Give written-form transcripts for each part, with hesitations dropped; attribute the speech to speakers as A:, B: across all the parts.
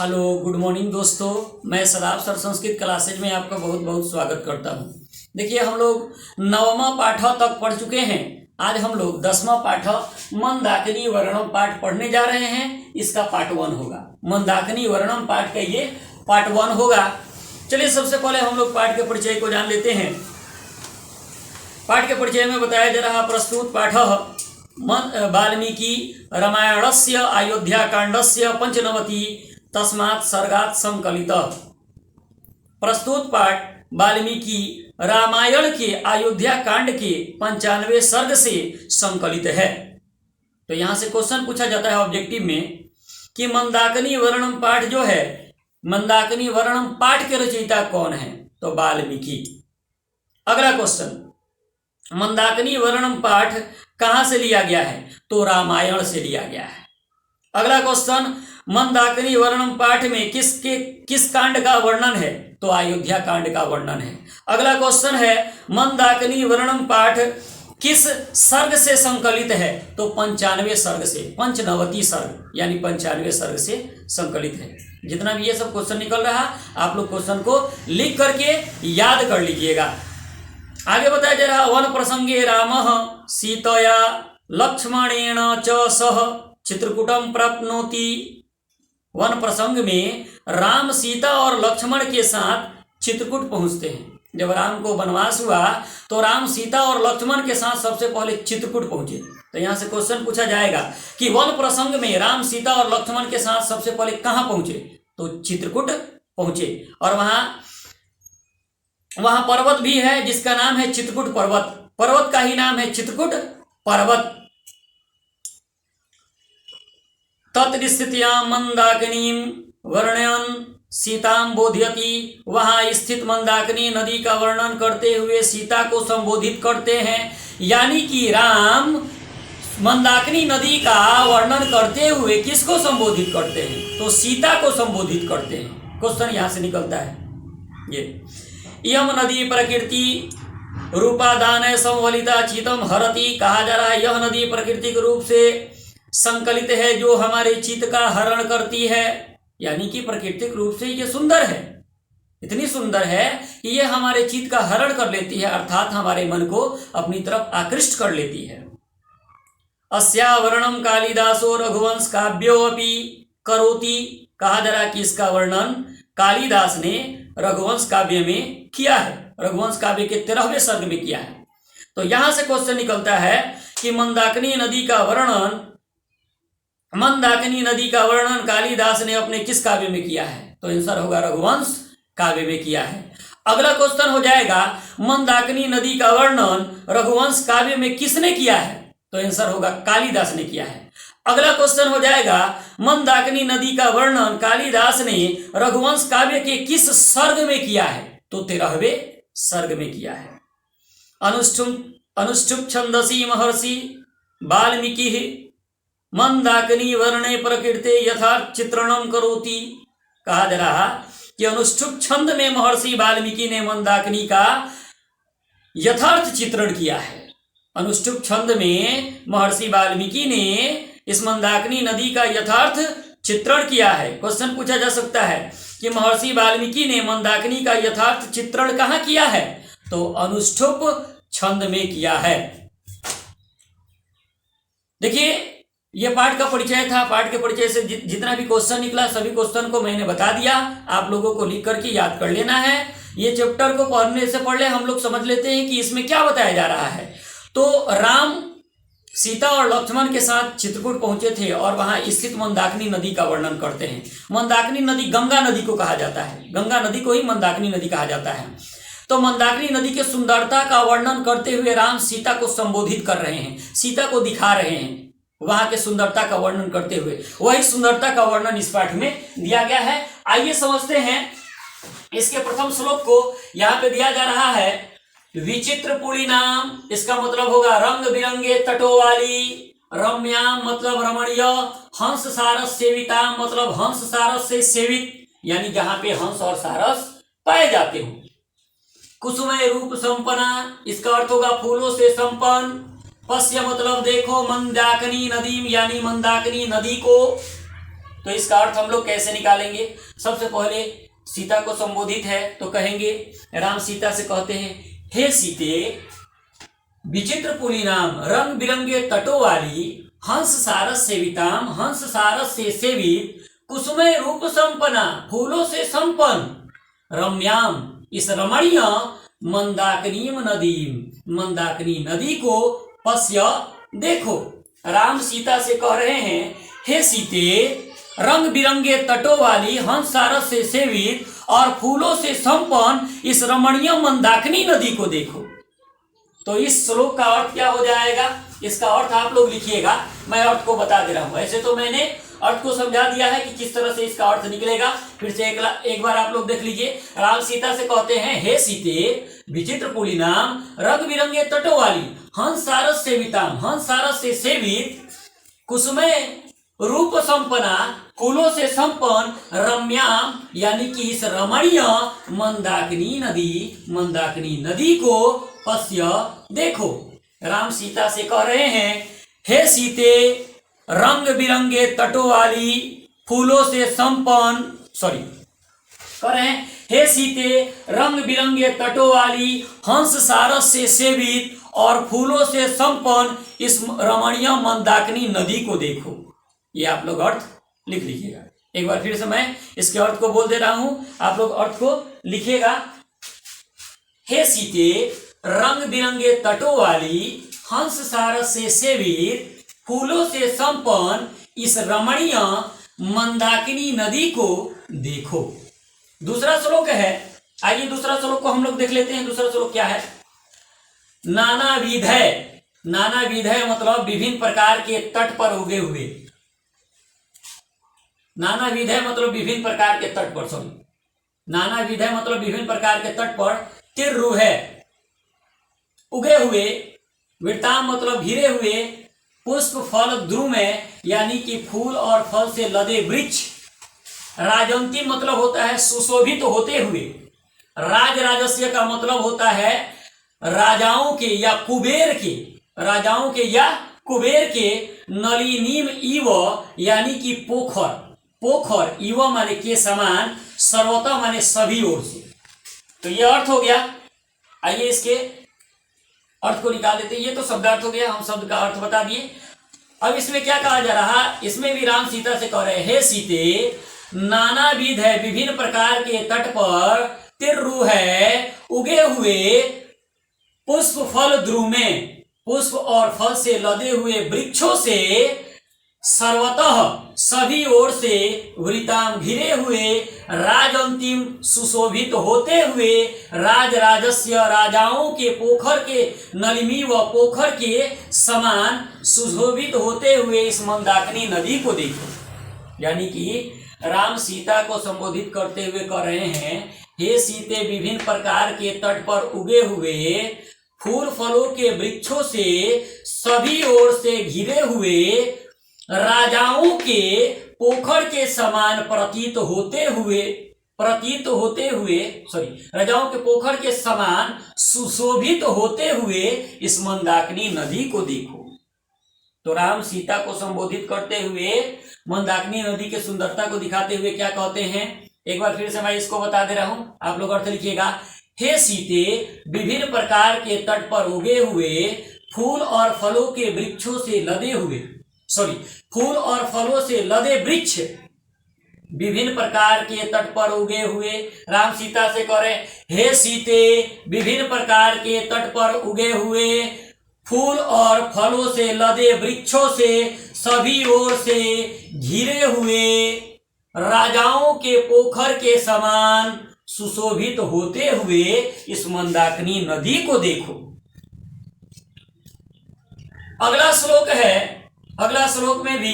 A: Hello good morning दोस्तों, मैं सदाब sir Sanskrit classes में आपका बहुत बहुत स्वागत करता हूं। देखिए, हम लोग 9वां पाठ तक पढ़ चुके हैं। आज हम लोग 10वां पाठ मंदाकिनी वर्णम पाठ पढ़ने जा रहे हैं। इसका पार्ट 1 होगा। मंदाकिनी वर्णम पाठ का ये पार्ट 1 होगा। चलिए, सबसे पहले हम लोग पाठ के परिचय को जान लेते हैं। पाठ के परिचय में बताया जा रहा प्रस्तुत पाठ वाल्मीकि रामायणस्य अयोध्याकांडस्य पंचनवति तस्मात् सर्गात् संकलित। प्रस्तुत पाठ वाल्मीकि रामायण के अयोध्या कांड के 95वें सर्ग से संकलित है। तो यहां से क्वेश्चन पूछा जाता है ऑब्जेक्टिव में कि मंदाकिनी वर्णम पाठ जो है, मंदाकिनी वर्णम पाठ के रचयिता कौन है? तो वाल्मीकि। अगला क्वेश्चन, मंदाकिनी वर्णम पाठ कहां से लिया गया है? तो रामायण से लिया गया है। अगला क्वेश्चन, मंदाकिनी वर्णम पाठ में किस कांड का वर्णन है? तो अयोध्या कांड का वर्णन है। अगला क्वेश्चन है, मंदाकिनी वर्णम पाठ किस सर्ग से संकलित है? तो 95वें सर्ग से, पंचनवति सर्ग यानी 95वें सर्ग से संकलित है। जितना भी ये सब क्वेश्चन निकल रहा, आप लोग क्वेश्चन को लिख करके याद कर लीजिएगा। आगे बताया जा रहा, वन प्रसंगे रामः सीतया लक्ष्मणेन च सह चित्रकूटम प्राप्नोति। वन प्रसंग में राम, सीता और लक्ष्मण के साथ चित्रकूट पहुंचते हैं। जब राम को वनवास हुआ तो राम, सीता और लक्ष्मण के साथ सबसे पहले चित्रकूट पहुंचे। तो यहां से क्वेश्चन पूछा जाएगा कि वन प्रसंग में राम, सीता और लक्ष्मण के साथ सबसे पहले कहां पहुंचे? तो चित्रकूट पहुंचे। और वहां पर्वत भी है जिसका नाम है चित्रकूट पर्वत। पर्वत का ही नाम है चित्रकूट पर्वत। तत्स्थित्यां मंदाकिनीं वर्णयन् सीतां बोधयति। वहां स्थित मंदाकिनी नदी का वर्णन करते हुए सीता को संबोधित करते हैं। यानी कि राम मंदाकिनी नदी का वर्णन करते हुए किसको संबोधित करते हैं? तो सीता को संबोधित करते हैं। क्वेश्चन यहां से निकलता है ये। इयम नदी प्रकृति रूपादान संवलिता चितम हरति। कहा जा रहा है यह नदी प्राकृतिक रूप से संकलित है जो हमारे चित्त का हरण करती है। यानी कि प्राकृतिक रूप से ये सुंदर है, इतनी सुंदर है कि ये हमारे चित्त का हरण कर लेती है, अर्थात हमारे मन को अपनी तरफ आकृष्ट कर लेती है। अस्या वर्णम कालिदासो रघुवंश काव्यो अपि करोति। कहा जा रहा कि इसका वर्णन कालिदास ने रघुवंश काव्य में किया है, रघुवंश काव्य के 13वें सर्ग में किया है। तो यहां से क्वेश्चन निकलता है कि मंदाकिनी नदी का वर्णन कालिदास ने अपने किस काव्य में किया है? तो आंसर होगा रघुवंश काव्य में किया है। अगला क्वेश्चन हो जाएगा, मंदाकिनी नदी का वर्णन रघुवंश काव्य में किसने किया है? तो आंसर होगा कालिदास ने किया है। अगला क्वेश्चन हो जाएगा, मंदाकिनी नदी का वर्णन कालिदास ने रघुवंश काव्य के किस सर्ग में किया है? तो 13वें सर्ग में किया है। अनुष्ठुप छंदसी महर्षि वाल्मीकि मंदाकिनी वर्णे प्रकृते यथार्थ चित्रणम करोति। कहा जा रहा कि अनुष्ठुप छंद में महर्षि वाल्मीकि ने मंदाकिनी का यथार्थ चित्रण किया है। अनुष्ठुप छंद में महर्षि वाल्मीकि ने इस मंदाकिनी नदी का यथार्थ चित्रण किया है। क्वेश्चन पूछा जा सकता है कि महर्षि वाल्मीकि ने मंदाकिनी का यथार्थ चित्रण कहां किया है? तो अनुष्ठुप छंद में किया है। देखिए, ये पाठ का परिचय था। पाठ के परिचय से जितना भी क्वेश्चन निकला सभी क्वेश्चन को मैंने बता दिया। आप लोगों को लिख करके याद कर लेना है। ये चैप्टर को पढ़ने से पहले हम लोग समझ लेते हैं कि इसमें क्या बताया जा रहा है। तो राम, सीता और लक्ष्मण के साथ चित्रकूट पहुंचे थे और वहां स्थित मंदाकिनी नदी का वर्णन करते हैं। मंदाकिनी नदी गंगा नदी को कहा जाता है, गंगा नदी को ही मंदाकिनी नदी कहा जाता है। तो मंदाकिनी नदी के सुंदरता का वर्णन करते हुए राम सीता को संबोधित कर रहे हैं, सीता को दिखा रहे हैं वहां के सुंदरता का वर्णन करते हुए। वही सुंदरता का वर्णन इस पाठ में दिया गया है। आइए समझते हैं इसके प्रथम श्लोक को। यहाँ पे दिया जा रहा है विचित्र पुरी नाम, इसका मतलब होगा रंग बिरंगे तटों वाली। रम्याम मतलब रमणीय। हंस सारस सेविता मतलब हंस सारस से सेवित, यानी जहां पे हंस और सारस पाए जाते हो। कुसुमय रूप संपन्ना, इसका अर्थ होगा फूलों से संपन्न। पश्य मतलब देखो, मंदाकिनी नदी यानी मंदाकिनी नदी को। तो इसका अर्थ हम लोग कैसे निकालेंगे? सबसे पहले सीता को संबोधित है तो कहेंगे, राम सीता से कहते हैं, हे सीते विचित्र पुलिनाम रंग बिरंगे तटों वाली हंस सारस सेविताम हंस सारस से सेवित कुसुमय रूप संपन्ना फूलों से संपन्न रम्याम इस रमणीय मंदाकिनीम नदीम मंदाकिनी नदी को पश्य देखो। राम सीता से कह रहे हैं, हे सीते रंग बिरंगे तटों वाली हंस सारस से सेवित और फूलों से संपन्न इस रमणीय मंदाकिनी नदी को देखो। तो इस श्लोक का अर्थ क्या हो जाएगा? इसका अर्थ आप लोग लिखिएगा, मैं अर्थ को बता दे रहा हूं। ऐसे तो मैंने अर्थ को समझा दिया है कि किस तरह से इसका अर्थ निकलेगा। फिर से एक बार आप लोग देख लीजिए। राम सीता से कहते हैं, हे सीते विचित्र पुलिनाम रंग बिरंगे तटों वाली हंस सारस सेविताम हंस सारस से सेवित कुसुमय रूप संपन्ना फूलों से संपन्न रम्याम यानी कि इस रमणीय मंदाकिनी नदी को पश्य देखो। राम सीता से कह रहे हैं, हे सीते रंग बिरंगे तटों वाली फूलों से संपन्न कह रहे हैं, हे सीते रंग बिरंगे तटों वाली हंस सारस से सेवित और फूलों से संपन्न इस रमणीय मंदाकिनी नदी को देखो। ये आप लोग अर्थ लिख लीजिएगा। एक बार फिर से मैं इसके अर्थ को बोल दे रहा हूं, आप लोग अर्थ को लिखिएगा। हे सीते रंग बिरंगे तटों वाली हंस सारस से सेवित फूलों से संपन्न इस रमणीय मंदाकिनी नदी को देखो। दूसरा श्लोक है, आइए दूसरा श्लोक को हम लोग देख लेते हैं। दूसरा श्लोक क्या है? नानाविधय मतलब विभिन्न प्रकार के तट पर उगे हुए। नानाविधय मतलब विभिन्न प्रकार के तट पर नानाविधय मतलब विभिन्न प्रकार के तट पर तिर्रु है उगे हुए। विरताम मतलब घिरे हुए। पुष्प फल द्रुम है यानी कि फूल और फल से लदे वृक्ष। राजंती मतलब होता है सुशोभित होते हुए। राजस्य का मतलब होता है राजाओं के या कुबेर के, राजाओं के या कुबेर के। नलिनीम इव यानी कि पोखर इव माने के समान, सर्वतः माने सभी ओर से। तो ये अर्थ हो गया। आइए इसके अर्थ को निकाल देते हैं। ये तो शब्दार्थ हो गया, हम शब्द का अर्थ बता दिए। अब इसमें क्या कहा जा रहा है? इसमें भी राम सीता से कह रहे हैं, हे सीते नानाविध है विभिन्न प्रकार के तट पर तिर्रु है उगे हुए। पुष्प फल द्रुमे पुष्प और फल से लदे हुए वृक्षों से सर्वतः सभी ओर से वृताम घिरे हुए। राजंतिम सुशोभित होते हुए। राजस्य राजाओं के पोखर के नलिमी व पोखर के समान सुशोभित होते हुए इस मंदाकिनी नदी को देखो। यानी कि राम सीता को संबोधित करते हुए कह रहे हैं, हे सीते विभिन्न प्रकार के तट पर उगे हुए फूल फलों के वृक्षों से सभी ओर से घिरे हुए राजाओं के पोखर के समान प्रतीत होते हुए राजाओं के पोखर के समान सुशोभित होते हुए इस मंदाकिनी नदी को देखो। तो राम सीता को संबोधित करते हुए मंदाकिनी नदी के सुंदरता को दिखाते हुए क्या कहते हैं? एक बार फिर से मैं इसको बता दे रहा हूं, आप लोग अर्थ लिखिएगा। हे सीते विभिन्न प्रकार के तट पर उगे हुए फूल और फलों के वृक्षों से लदे हुए फूल और फलों से लदे वृक्ष। विभिन्न प्रकार के तट पर उगे हुए। राम सीता से कह रहे, हे सीते विभिन्न प्रकार के तट पर उगे हुए फूल और फलों से लदे वृक्षों से सभी ओर से घिरे हुए राजाओं के पोखर के समान सुशोभित होते हुए इस मंदाकिनी नदी को देखो। अगला श्लोक है, अगला श्लोक में भी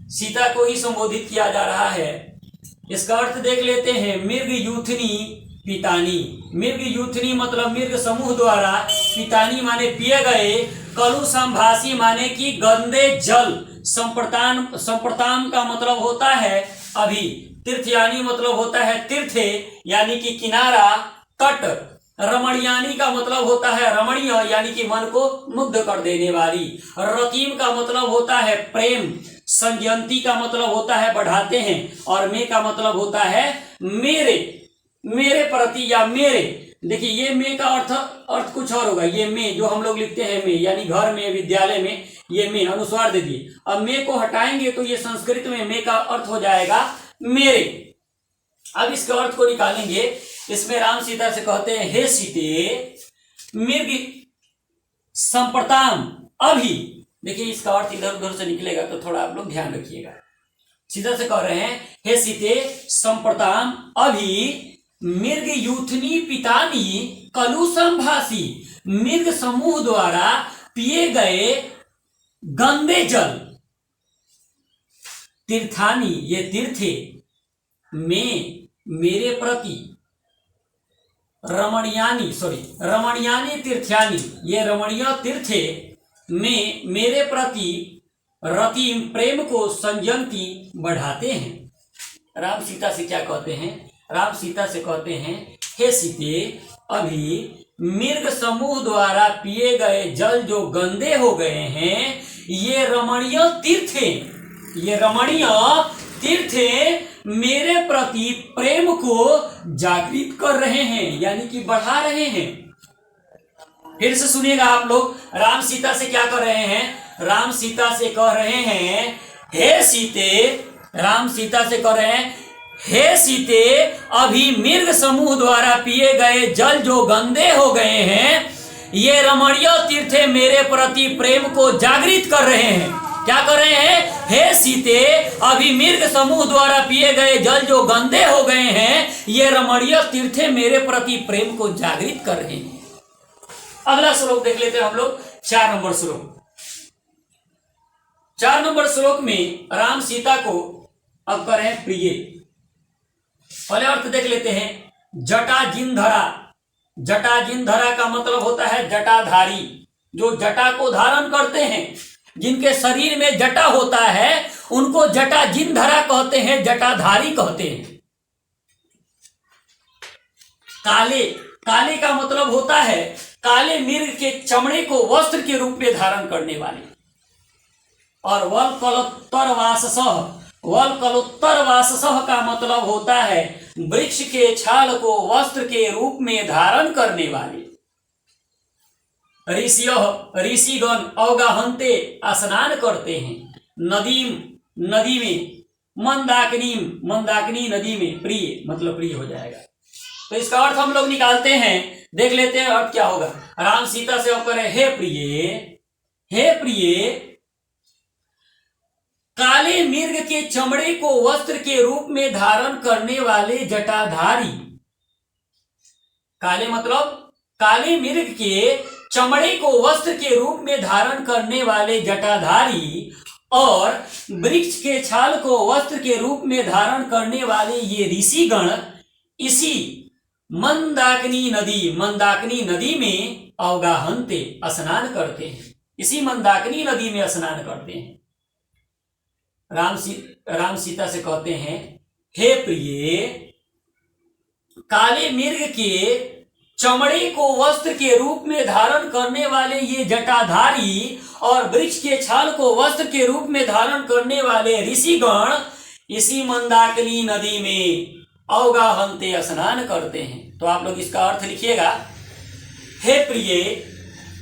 A: सीता को ही संबोधित किया जा रहा है। इसका अर्थ देख लेते हैं। मृग यूथनी पितानी। मृग यूथनी मतलब मृग समूह द्वारा, पितानी माने पिए गए, कलु संभाषी माने कि गंदे जल, संप्रतान का मतलब होता है अभी, तीर्थयानी मतलब होता है तीर्थे यानी कि किनारा, तट। रमणीयानी का मतलब होता है रमणीय यानी कि मन को मुग्ध कर देने वाली। रतीम का मतलब होता है प्रेम, संजयंती का मतलब होता है बढ़ाते हैं, और मे का मतलब होता है मेरे, मेरे प्रति या मेरे। देखिए ये मे का अर्थ कुछ और होगा। ये मे जो हम लोग लिखते हैं मे, यानी घर में, विद्यालय में, ये मे अनुस्वार दे दिए। अब मे को हटाएंगे तो ये संस्कृत में मे का अर्थ हो जाएगा मेरे। अब इसके अर्थ को निकालेंगे। इसमें राम सीता से कहते हैं, हे सीते मृग संप्रताम अभी। देखिए इसका अर्थ इधर उधर से निकलेगा तो थोड़ा आप लोग ध्यान रखिएगा। सीता से कह रहे हैं, हे सीते संप्रताम अभी मृग यूथनी पितानी कलु संभासी। मृग समूह द्वारा पिए गए गंदे जल तीर्थानी, ये तीर्थे में मेरे प्रति रमणीयानी तीर्थ्यानी, ये रमणीय तीर्थे में मेरे प्रति रति प्रेम को संजंती बढ़ाते हैं। राम सीता से क्या कहते हैं? राम सीता से कहते हैं, हे सीते अभी मृग समूह द्वारा पिए गए जल जो गंदे हो गए हैं, ये रमणीय तीर्थे मेरे प्रति प्रेम को जागृत कर रहे हैं, यानी कि बढ़ा रहे हैं। फिर से सुनिएगा आप लोग, राम सीता से क्या कर रहे हैं? राम सीता से कह रहे हैं, हे सीते, राम सीता से कह रहे हैं, हे सीते अभी मृग समूह द्वारा पिए गए जल जो गंदे हो गए हैं, ये रमणीय तीर्थे मेरे प्रति प्रेम को जागृत कर रहे हैं। क्या कर रहे हैं? हे सीते अभी मृग समूह द्वारा पिए गए जल जो गंदे हो गए हैं, ये रमणीय तीर्थे मेरे प्रति प्रेम को जागृत कर रहे हैं। अगला श्लोक देख लेते हैं हम लोग, 4 नंबर श्लोक। 4 नंबर श्लोक में राम सीता को अब कर रहे हैं प्रिय। पहले अर्थ देख लेते हैं, जटा जिनधरा। जटा जिनधरा का मतलब होता है जटाधारी, जो जटा को धारण करते हैं। जिनके शरीर में जटा होता है उनको जटा जिनधरा कहते हैं, जटाधारी कहते हैं। काले, काले का मतलब होता है काले मृग के चमड़े को वस्त्र के रूप में धारण करने वाले। और वल कलोत्तर वाससः का मतलब होता है वृक्ष के छाल को वस्त्र के रूप में धारण करने वाले। ऋषिगण अवगाहन्ते स्नान करते हैं। नदीम, नदी में, मंदाकिनी नदी में, प्रिय मतलब प्रिय हो जाएगा। तो इसका अर्थ हम लोग निकालते हैं, देख लेते हैं अर्थ क्या होगा। राम सीता से होकर हे प्रिय, हे प्रिय काले मृग के चमड़े को वस्त्र के रूप में धारण करने वाले जटाधारी। काले मतलब काले मृग के चमड़े को वस्त्र के रूप में धारण करने वाले जटाधारी, और वृक्ष के छाल को वस्त्र के रूप में धारण करने वाले ये ऋषिगण इसी मंदाकिनी नदी में अवगाहन्ते स्नान करते हैं। इसी मंदाकिनी नदी में स्नान करते हैं। राम सीता से कहते हैं, हे प्रिय काले मृग के चमड़े को वस्त्र के रूप में धारण करने वाले ये जटाधारी और वृक्ष के छाल को वस्त्र के रूप में धारण करने वाले ऋषिगण इसी मंदाकिनी नदी में अवगाहन्ते स्नान करते हैं। तो आप लोग इसका अर्थ लिखिएगा, हे प्रिय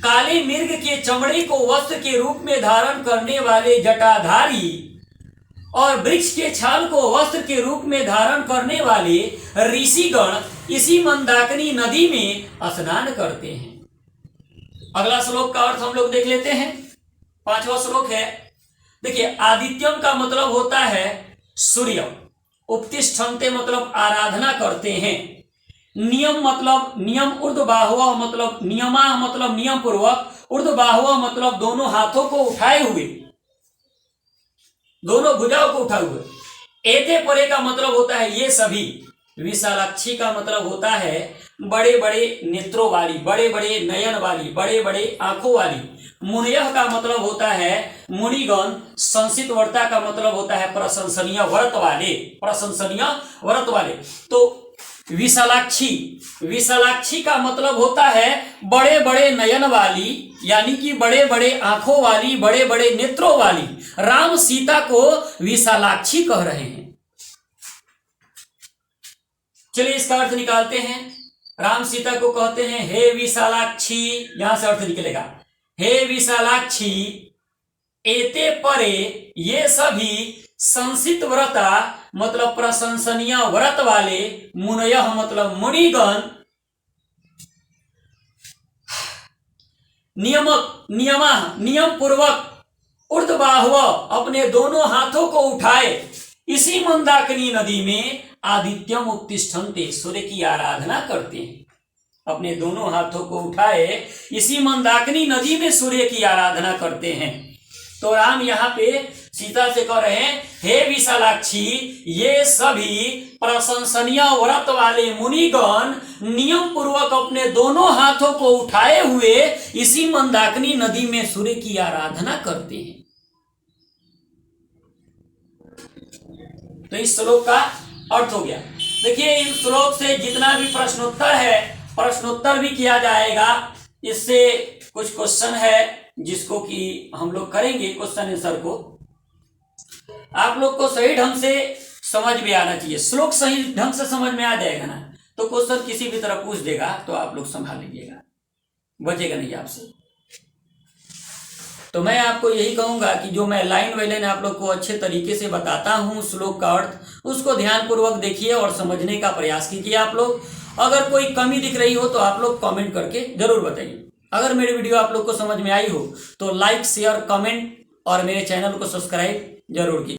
A: काले मृग के चमड़े को वस्त्र के रूप में धारण करने वाले जटाधारी और वृक्ष के छाल को वस्त्र के रूप में धारण करने वाले ऋषिगण इसी मंदाकिनी नदी में स्नान करते हैं। अगला श्लोक का अर्थ हम लोग देख लेते हैं। 5वां श्लोक है, देखिए आदित्यम का मतलब होता है सूर्य। उपतिष्ठन्ते मतलब आराधना करते हैं। नियम मतलब नियम, ऊर्ध्वबाहुः मतलब नियमा मतलब नियम पूर्वक, ऊर्ध्वबाहुः मतलब दोनों हाथों को उठाए हुए, दोनों भुजाओं को उठाए हुए। एते परे का मतलब होता है ये सभी। विशालाक्षी का मतलब होता है बड़े बड़े नेत्रों वाली, बड़े बड़े नयन वाली, बड़े बड़े आंखों वाली। मुनयः का मतलब होता है मुनिगण। संसित वर्ता का मतलब होता है प्रशंसनीय व्रत वाले, प्रशंसनीय व्रत वाले। तो विशालाक्षी। विशालाक्षी का मतलब होता है बड़े बड़े नयन वाली, यानी कि बड़े बड़े आंखों वाली, बड़े बड़े नेत्रों वाली। राम सीता को विशालाक्षी कह रहे हैं। चलिए इसका अर्थ निकालते हैं। राम सीता को कहते हैं हे विशालाक्षी, यहां से अर्थ निकलेगा हे विशालाक्षी एते परे ये सभी संसित व्रता मतलब प्रशंसनीय व्रत वाले, मुनयः मतलब मुनिगण, नियम पूर्वक ऊर्ध्वबाहुव अपने दोनों हाथों को उठाए इसी मंदाकिनी नदी में आदित्यम उत्तिष्ठन्ते सूर्य की आराधना करते हैं। अपने दोनों हाथों को उठाए इसी मंदाकिनी नदी में सूर्य की आराधना करते हैं। तो राम यहाँ पे सीता से कह रहे हैं हे विशालाक्षी ये सभी प्रशंसनीय व्रत वाले मुनिगण नियम पूर्वक अपने दोनों हाथों को उठाए हुए इसी मंदाकिनी नदी में सूर्य की आराधना करते हैं। तो इस श्लोक का अर्थ हो गया। देखिए इस श्लोक से जितना भी प्रश्नोत्तर है, प्रश्नोत्तर भी किया जाएगा। इससे कुछ क्वेश्चन है जिसको कि हम लोग करेंगे। क्वेश्चन आंसर को आप लोग को सही ढंग से समझ में आना चाहिए। श्लोक सही ढंग से समझ में आ जाएगा ना तो क्वेश्चन किसी भी तरह पूछ देगा तो आप लोग संभाल लीजिएगा, बचेगा नहीं आपसे। तो मैं आपको यही कहूंगा कि जो मैं लाइन बाय लाइन आप लोग को अच्छे तरीके से बताता हूं श्लोक का अर्थ, उसको ध्यानपूर्वक देखिए और समझने का प्रयास कीजिए आप लोग। अगर कोई कमी दिख रही हो तो आप लोग कमेंट करके जरूर बताइए। अगर मेरी वीडियो आप लोग को समझ में आई हो तो लाइक शेयर कमेंट और मेरे चैनल को सब्सक्राइब जरूर कीजिए।